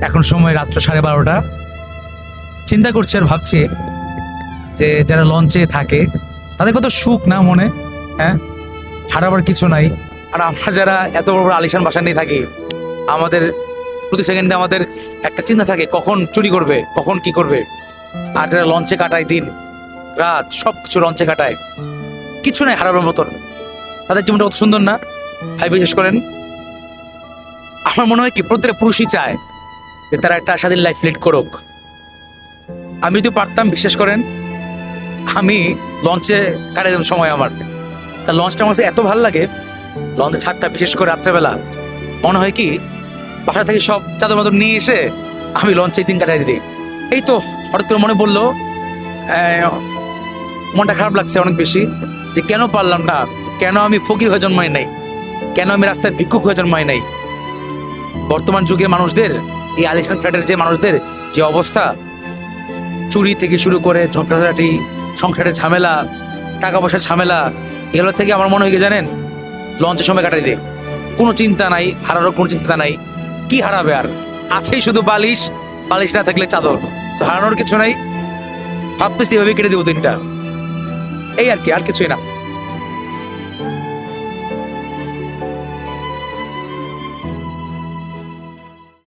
এখন সময় রাত্র 12:30। চিন্তা করছি আর ভাবছি যে যারা লঞ্চে থাকে তাদের কত সুখ না মনে, হ্যাঁ, হারাবার কিছু নাই। আর আমরা যারা এত বড় বড় আলিশান বাসা নিয়ে থাকি, আমাদের প্রতি সেকেন্ডে আমাদের একটা চিন্তা থাকে কখন চুরি করবে, কখন কি করবে। আর যারা লঞ্চে কাটায় দিন রাত, সব কিছু লঞ্চে কাটায়, কিছু নাই হারাবার মতন, তাদের জীবনটা কত সুন্দর না ভাই? বিশেষ করেন আমার মনে হয় কি প্রত্যেকটা পুরুষই চায় যে তারা একটা স্বাধীন লাইফ লিড করুক। আমি যদি পারতাম, বিশ্বাস করেন, আমি লঞ্চে কাটাই দিতাম সময় আমার। তা লঞ্চটা আমার কাছে এত ভালো লাগে, লঞ্চে ছাদটা বিশেষ করে রাত্রেবেলা মনে হয় কি বাসা থেকে সব চাদর মাদর নিয়ে এসে আমি লঞ্চে দিন কাটাই দিই। এই তো হঠাৎ করে মনে পড়লো, মনটা খারাপ লাগছে অনেক বেশি যে কেন পারলাম না, কেন আমি ফকির হয়ে জন্মাই নাই, কেন আমি রাস্তায় ভিক্ষুক হয়ে জন্মাই নাই। বর্তমান যুগে মানুষদের, এই আলিশান ফ্ল্যাটের যে মানুষদের যে অবস্থা, চুরি থেকে শুরু করে ঝগড়াঝাটি, সংসারের ঝামেলা, টাকা পয়সার ঝামেলা, এগুলো থেকে আমার মনে হয় কি জানেন, লঞ্চের সময় কাটাই দিয়ে কোনো চিন্তা নাই, হারানোর কোনো চিন্তা নাই। কি হারাবে আর, আছেই শুধু বালিশ, বালিশ না থাকলে চাদর, হারানোর কিছু নাই। ভাবতেছি এভাবে কেটে দেবো দিনটা, এই আর কি, আর কিছুই না।